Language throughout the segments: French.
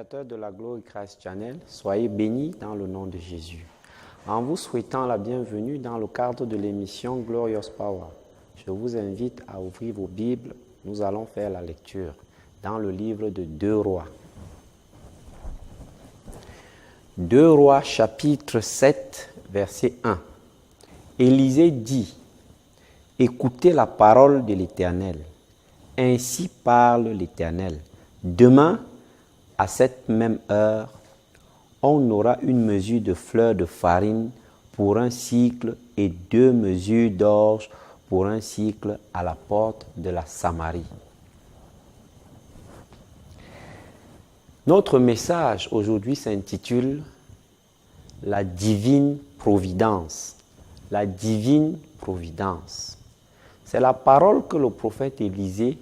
téléspectateurs de la Glory Christ Channel, soyez bénis dans le nom de Jésus. En vous souhaitant la bienvenue dans le cadre de l'émission Glorious Power, je vous invite à ouvrir vos Bibles. Nous allons faire la lecture dans le livre de 2 Rois. 2 Rois chapitre 7, verset 1. Élisée dit, « Écoutez la parole de l'Éternel. Ainsi parle l'Éternel. Demain, à cette même heure, on aura une mesure de fleur de farine pour un cycle et 2 mesures d'orge pour un cycle à la porte de la Samarie. » Notre message aujourd'hui s'intitule « La divine providence ». La divine providence. C'est la parole que le prophète Élisée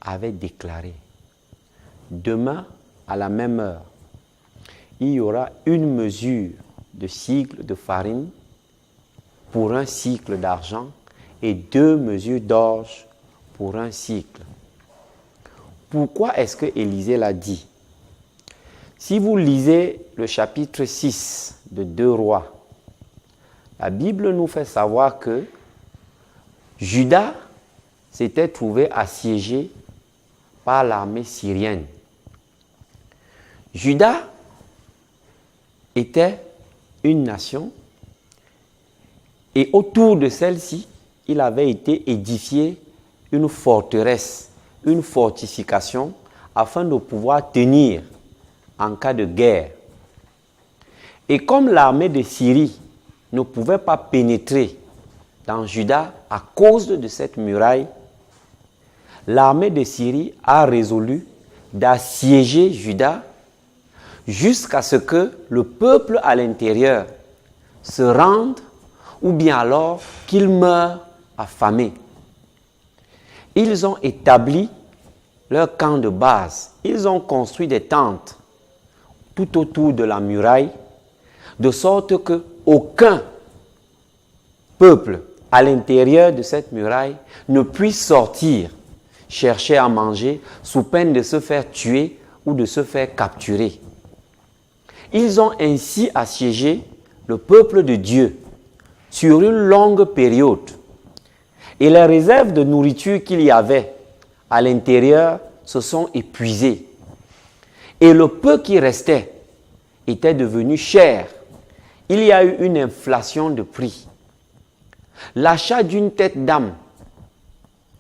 avait déclarée. Demain, à la même heure, il y aura une mesure de cycle de farine pour un cycle d'argent et 2 mesures d'orge pour un cycle. Pourquoi est-ce que Élisée l'a dit? Si vous lisez le chapitre 6 de 2 Rois, la Bible nous fait savoir que Juda s'était trouvé assiégé par l'armée syrienne. Juda était une nation et autour de celle-ci, il avait été édifié une forteresse, une fortification afin de pouvoir tenir en cas de guerre. Et comme l'armée de Syrie ne pouvait pas pénétrer dans Juda à cause de cette muraille, l'armée de Syrie a résolu d'assiéger Juda jusqu'à ce que le peuple à l'intérieur se rende ou bien alors qu'il meure affamé. Ils ont établi leur camp de base. Ils ont construit des tentes tout autour de la muraille, de sorte que aucun peuple à l'intérieur de cette muraille ne puisse sortir chercher à manger sous peine de se faire tuer ou de se faire capturer. Ils ont ainsi assiégé le peuple de Dieu sur une longue période. Et les réserves de nourriture qu'il y avait à l'intérieur se sont épuisées. Et le peu qui restait était devenu cher. Il y a eu une inflation de prix. L'achat d'une tête d'âme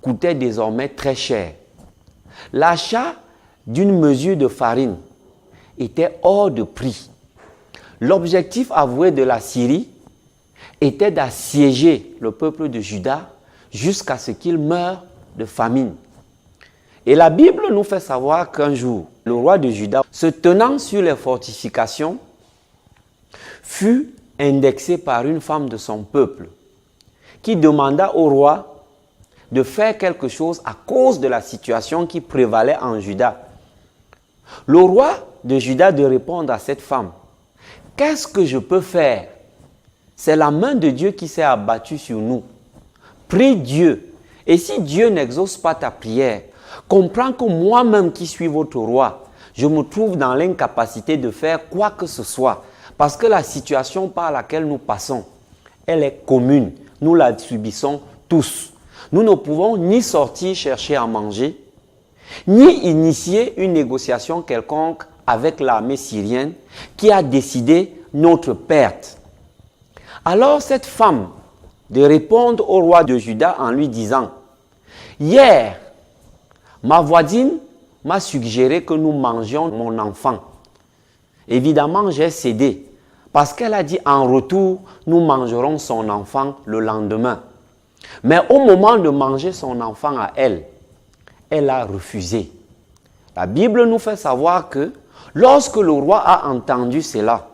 coûtait désormais très cher. L'achat d'une mesure de farine était hors de prix. L'objectif avoué de la Syrie était d'assiéger le peuple de Juda jusqu'à ce qu'il meure de famine. Et la Bible nous fait savoir qu'un jour, le roi de Juda, se tenant sur les fortifications, fut indexé par une femme de son peuple qui demanda au roi de faire quelque chose à cause de la situation qui prévalait en Juda. Le roi de Juda de répondre à cette femme, « Qu'est-ce que je peux faire? C'est la main de Dieu qui s'est abattue sur nous. Prie Dieu. Et si Dieu n'exauce pas ta prière, comprends que moi-même qui suis votre roi, je me trouve dans l'incapacité de faire quoi que ce soit. Parce que la situation par laquelle nous passons, elle est commune. Nous la subissons tous. Nous ne pouvons ni sortir chercher à manger, ni initier une négociation quelconque avec l'armée syrienne qui a décidé notre perte. » Alors cette femme de répondre au roi de Juda en lui disant, « Hier, ma voisine m'a suggéré que nous mangions mon enfant. Évidemment, j'ai cédé. Parce qu'elle a dit en retour, nous mangerons son enfant le lendemain. Mais au moment de manger son enfant à elle, elle a refusé. » La Bible nous fait savoir que lorsque le roi a entendu cela,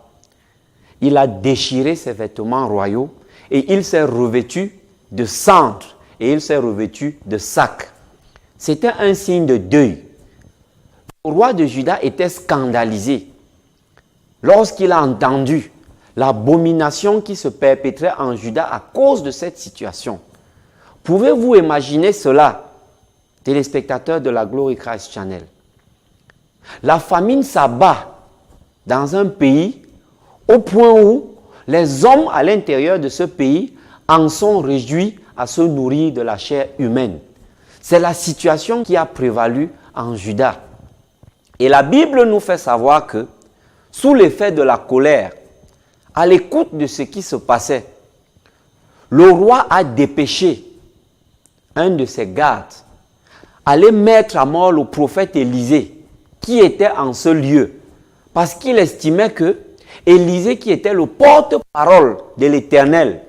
il a déchiré ses vêtements royaux et il s'est revêtu de cendre et il s'est revêtu de sac. C'était un signe de deuil. Le roi de Juda était scandalisé lorsqu'il a entendu l'abomination qui se perpétrait en Juda à cause de cette situation. Pouvez-vous imaginer cela, téléspectateurs de la Glory Christ Channel? La famine s'abat dans un pays au point où les hommes à l'intérieur de ce pays en sont réduits à se nourrir de la chair humaine. C'est la situation qui a prévalu en Juda. Et la Bible nous fait savoir que, sous l'effet de la colère, à l'écoute de ce qui se passait, le roi a dépêché un de ses gardes aller mettre à mort le prophète Élisée, qui était en ce lieu, parce qu'il estimait que Élisée, qui était le porte-parole de l'Éternel,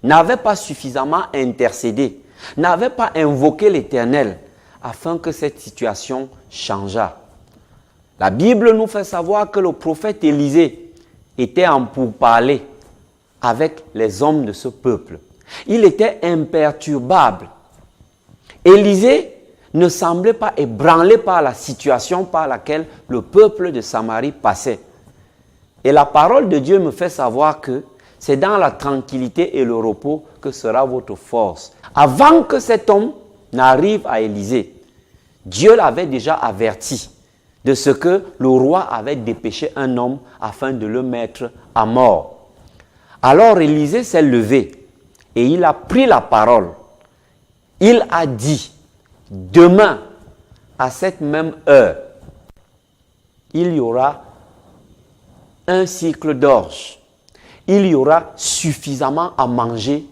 n'avait pas suffisamment intercédé, n'avait pas invoqué l'Éternel, afin que cette situation changeât. La Bible nous fait savoir que le prophète Élisée était en pourparlers avec les hommes de ce peuple. Il était imperturbable. Élisée ne semblait pas ébranlé par la situation par laquelle le peuple de Samarie passait. Et la parole de Dieu me fait savoir que c'est dans la tranquillité et le repos que sera votre force. Avant que cet homme n'arrive à Élisée, Dieu l'avait déjà averti de ce que le roi avait dépêché un homme afin de le mettre à mort. Alors Élisée s'est levé et il a pris la parole. Il a dit, demain, à cette même heure, il y aura un cycle d'orge. Il y aura suffisamment à manger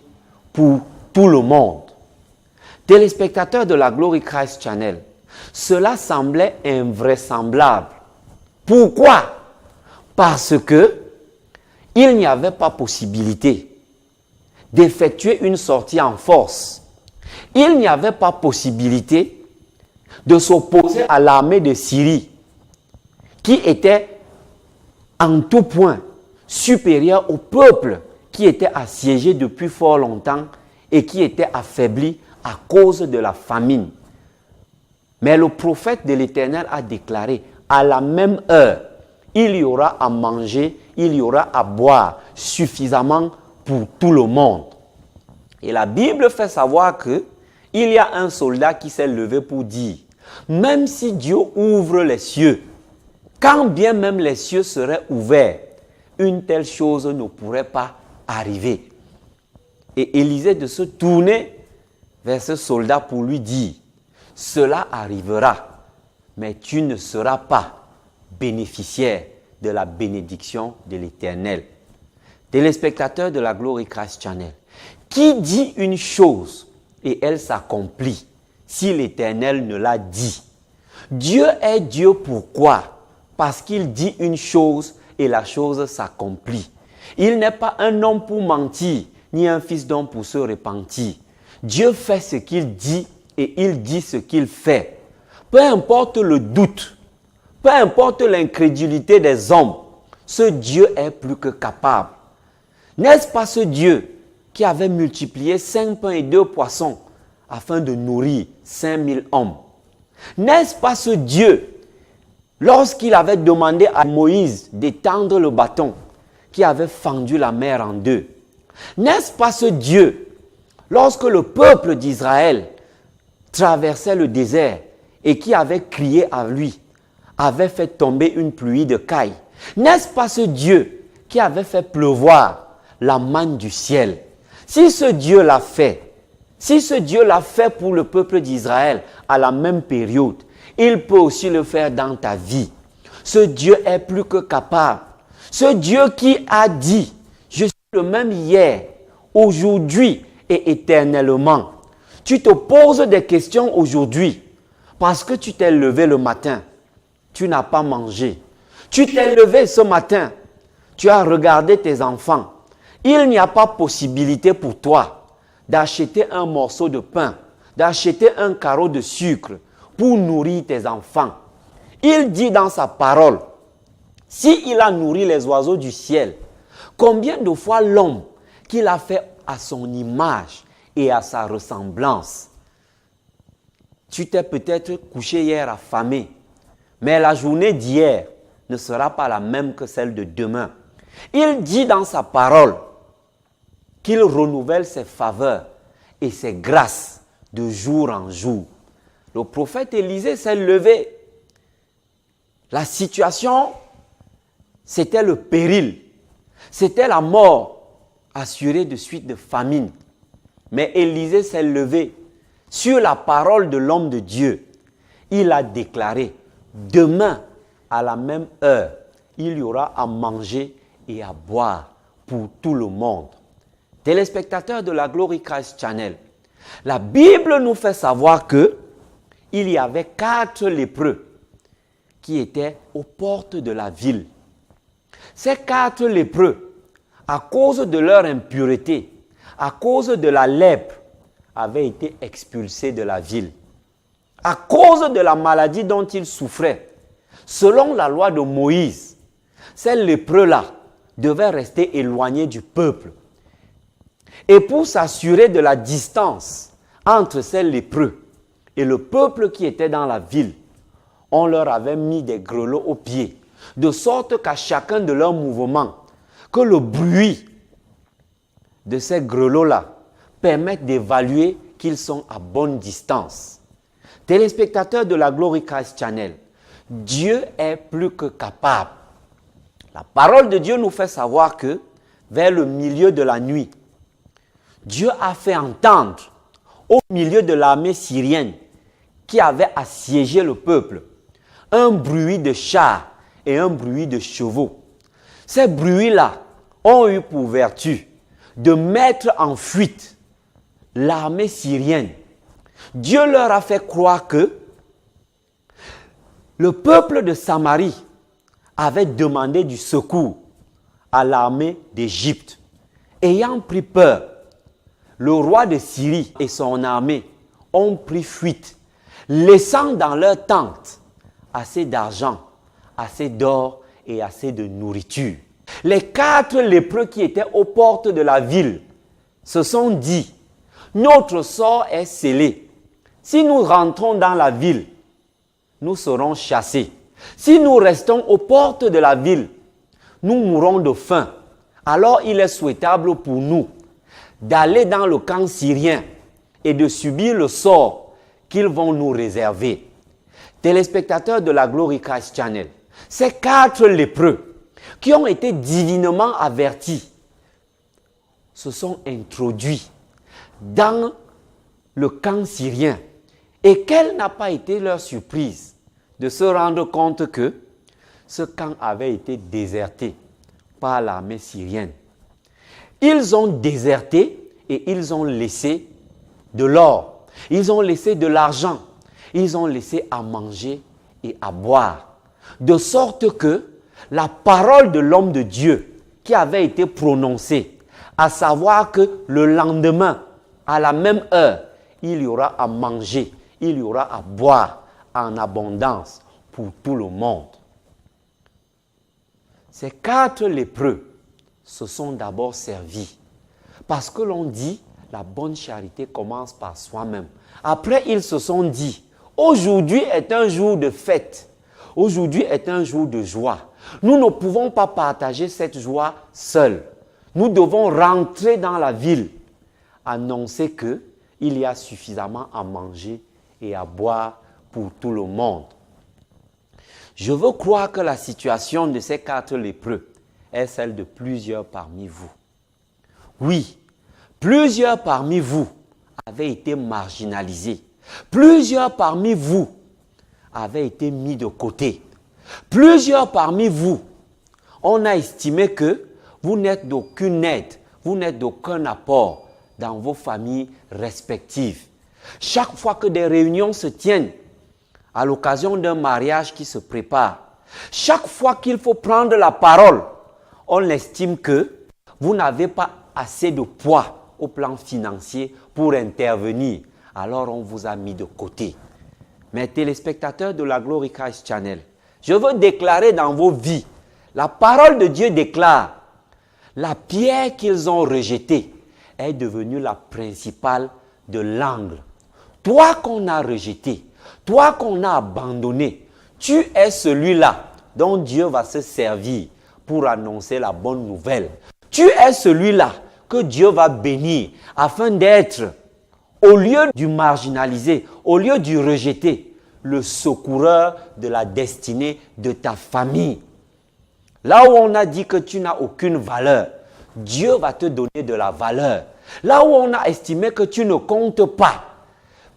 pour tout le monde. Téléspectateurs de la Glory Christ Channel, cela semblait invraisemblable. Pourquoi? Parce que il n'y avait pas possibilité d'effectuer une sortie en force. Il n'y avait pas possibilité de s'opposer à l'armée de Syrie, qui était en tout point supérieure au peuple qui était assiégé depuis fort longtemps et qui était affaibli à cause de la famine. Mais le prophète de l'Éternel a déclaré, à la même heure, il y aura à manger, il y aura à boire suffisamment pour tout le monde. Et la Bible fait savoir que il y a un soldat qui s'est levé pour dire, même si Dieu ouvre les cieux, quand bien même les cieux seraient ouverts, une telle chose ne pourrait pas arriver. Et Élisée de se tourner vers ce soldat pour lui dire, cela arrivera, mais tu ne seras pas bénéficiaire de la bénédiction de l'Éternel. Téléspectateurs de la Glory Christ Channel, qui dit une chose et elle s'accomplit si l'Éternel ne l'a dit? Dieu est Dieu pourquoi? Parce qu'il dit une chose et la chose s'accomplit. Il n'est pas un homme pour mentir, ni un fils d'homme pour se repentir. Dieu fait ce qu'il dit et il dit ce qu'il fait. Peu importe le doute, peu importe l'incrédulité des hommes, ce Dieu est plus que capable. N'est-ce pas ce Dieu qui avait multiplié 5 pains et 2 poissons afin de nourrir 5000 hommes? N'est-ce pas ce Dieu, lorsqu'il avait demandé à Moïse d'étendre le bâton, qui avait fendu la mer en deux? N'est-ce pas ce Dieu, lorsque le peuple d'Israël traversait le désert et qui avait crié à lui, avait fait tomber une pluie de cailles? N'est-ce pas ce Dieu qui avait fait pleuvoir la manne du ciel? Si ce Dieu l'a fait, si ce Dieu l'a fait pour le peuple d'Israël à la même période, il peut aussi le faire dans ta vie. Ce Dieu est plus que capable. Ce Dieu qui a dit, je suis le même hier, aujourd'hui et éternellement. Tu te poses des questions aujourd'hui parce que tu t'es levé le matin, tu n'as pas mangé. Tu t'es levé ce matin, tu as regardé tes enfants. Il n'y a pas possibilité pour toi d'acheter un morceau de pain, d'acheter un carreau de sucre pour nourrir tes enfants. Il dit dans sa parole, s'il a nourri les oiseaux du ciel, combien de fois l'homme qu'il a fait à son image et à sa ressemblance? Tu t'es peut-être couché hier affamé, mais la journée d'hier ne sera pas la même que celle de demain. Il dit dans sa parole qu'il renouvelle ses faveurs et ses grâces de jour en jour. Le prophète Élisée s'est levé. La situation, c'était le péril. C'était la mort assurée de suite de famine. Mais Élisée s'est levé sur la parole de l'homme de Dieu. Il a déclaré, demain, à la même heure, il y aura à manger et à boire pour tout le monde. Téléspectateurs de la Glory Christ Channel, la Bible nous fait savoir que il y avait 4 lépreux qui étaient aux portes de la ville. Ces 4 lépreux, à cause de leur impureté, à cause de la lèpre, avaient été expulsés de la ville. À cause de la maladie dont ils souffraient, selon la loi de Moïse, ces lépreux-là devaient rester éloignés du peuple. Et pour s'assurer de la distance entre ces lépreux et le peuple qui était dans la ville, on leur avait mis des grelots aux pieds, de sorte qu'à chacun de leurs mouvements, que le bruit de ces grelots-là permette d'évaluer qu'ils sont à bonne distance. Téléspectateurs de la Glory Christ Channel, Dieu est plus que capable. La parole de Dieu nous fait savoir que vers le milieu de la nuit, Dieu a fait entendre au milieu de l'armée syrienne qui avait assiégé le peuple un bruit de chars et un bruit de chevaux. Ces bruits-là ont eu pour vertu de mettre en fuite l'armée syrienne. Dieu leur a fait croire que le peuple de Samarie avait demandé du secours à l'armée d'Égypte. Ayant pris peur, le roi de Syrie et son armée ont pris fuite, laissant dans leur tente assez d'argent, assez d'or et assez de nourriture. Les 4 lépreux qui étaient aux portes de la ville se sont dit, notre sort est scellé. Si nous rentrons dans la ville, nous serons chassés. Si nous restons aux portes de la ville, nous mourrons de faim. Alors il est souhaitable pour nous d'aller dans le camp syrien et de subir le sort qu'ils vont nous réserver. Téléspectateurs de la Glory Christ Channel, ces 4 lépreux qui ont été divinement avertis se sont introduits dans le camp syrien. Et quelle n'a pas été leur surprise de se rendre compte que ce camp avait été déserté par l'armée syrienne. Ils ont déserté et ils ont laissé de l'or, ils ont laissé de l'argent, ils ont laissé à manger et à boire. De sorte que la parole de l'homme de Dieu qui avait été prononcée, à savoir que le lendemain, à la même heure, il y aura à manger, il y aura à boire en abondance pour tout le monde. Ces 4 lépreux se sont d'abord servis. Parce que l'on dit, la bonne charité commence par soi-même. Après, ils se sont dit, aujourd'hui est un jour de fête. Aujourd'hui est un jour de joie. Nous ne pouvons pas partager cette joie seuls. Nous devons rentrer dans la ville, annoncer qu'il y a suffisamment à manger et à boire pour tout le monde. Je veux croire que la situation de ces 4 lépreux est celle de plusieurs parmi vous. Oui, plusieurs parmi vous avaient été marginalisés. Plusieurs parmi vous avaient été mis de côté. Plusieurs parmi vous, on a estimé que vous n'êtes d'aucune aide, vous n'êtes d'aucun apport dans vos familles respectives. Chaque fois que des réunions se tiennent, à l'occasion d'un mariage qui se prépare, chaque fois qu'il faut prendre la parole, on estime que vous n'avez pas assez de poids au plan financier pour intervenir. Alors on vous a mis de côté. Mes téléspectateurs de la Glory Christ Channel, je veux déclarer dans vos vies, la parole de Dieu déclare, la pierre qu'ils ont rejetée est devenue la principale de l'angle. Toi qu'on a rejeté, toi qu'on a abandonné, tu es celui-là dont Dieu va se servir pour annoncer la bonne nouvelle. Tu es celui-là que Dieu va bénir afin d'être, au lieu du marginalisé, au lieu du rejeté, le secoureur de la destinée de ta famille. Là où on a dit que tu n'as aucune valeur, Dieu va te donner de la valeur. Là où on a estimé que tu ne comptes pas,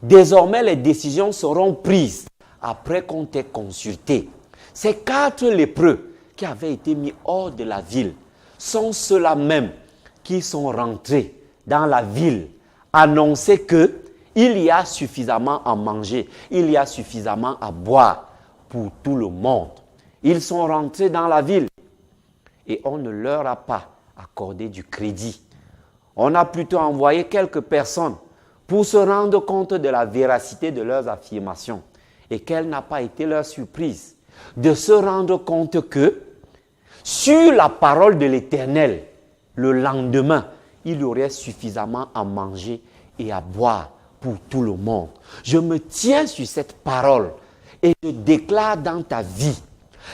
désormais les décisions seront prises après qu'on t'ait consulté. Ces 4 lépreux qui avaient été mis hors de la ville sont ceux-là même qui sont rentrés dans la ville, annoncer que il y a suffisamment à manger, il y a suffisamment à boire pour tout le monde. Ils sont rentrés dans la ville et on ne leur a pas accordé du crédit. On a plutôt envoyé quelques personnes pour se rendre compte de la véracité de leurs affirmations. Et quelle n'a pas été leur surprise de se rendre compte que sur la parole de l'Éternel, le lendemain, il y aurait suffisamment à manger et à boire pour tout le monde. Je me tiens sur cette parole et je déclare dans ta vie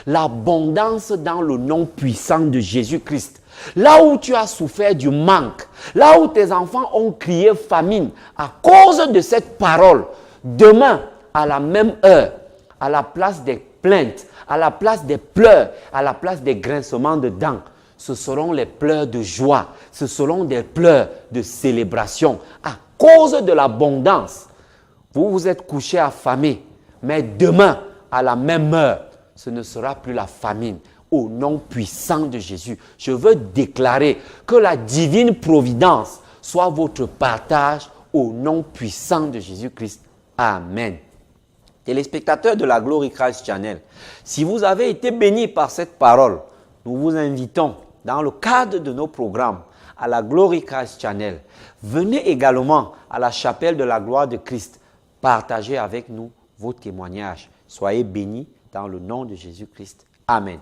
l'abondance dans le nom puissant de Jésus-Christ. Là où tu as souffert du manque, là où tes enfants ont crié famine à cause de cette parole, demain, à la même heure, à la place des plaintes, à la place des pleurs, à la place des grincements de dents, ce seront les pleurs de joie, ce seront des pleurs de célébration à cause de l'abondance. Vous vous êtes couché affamé, mais demain, à la même heure, ce ne sera plus la famine. Au nom puissant de Jésus, je veux déclarer que la divine providence soit votre partage au nom puissant de Jésus-Christ. Amen. Téléspectateurs de la Glory Christ Channel, si vous avez été bénis par cette parole, nous vous invitons dans le cadre de nos programmes à la Glory Christ Channel. Venez également à la chapelle de la gloire de Christ. Partagez avec nous vos témoignages. Soyez bénis dans le nom de Jésus-Christ. Amen.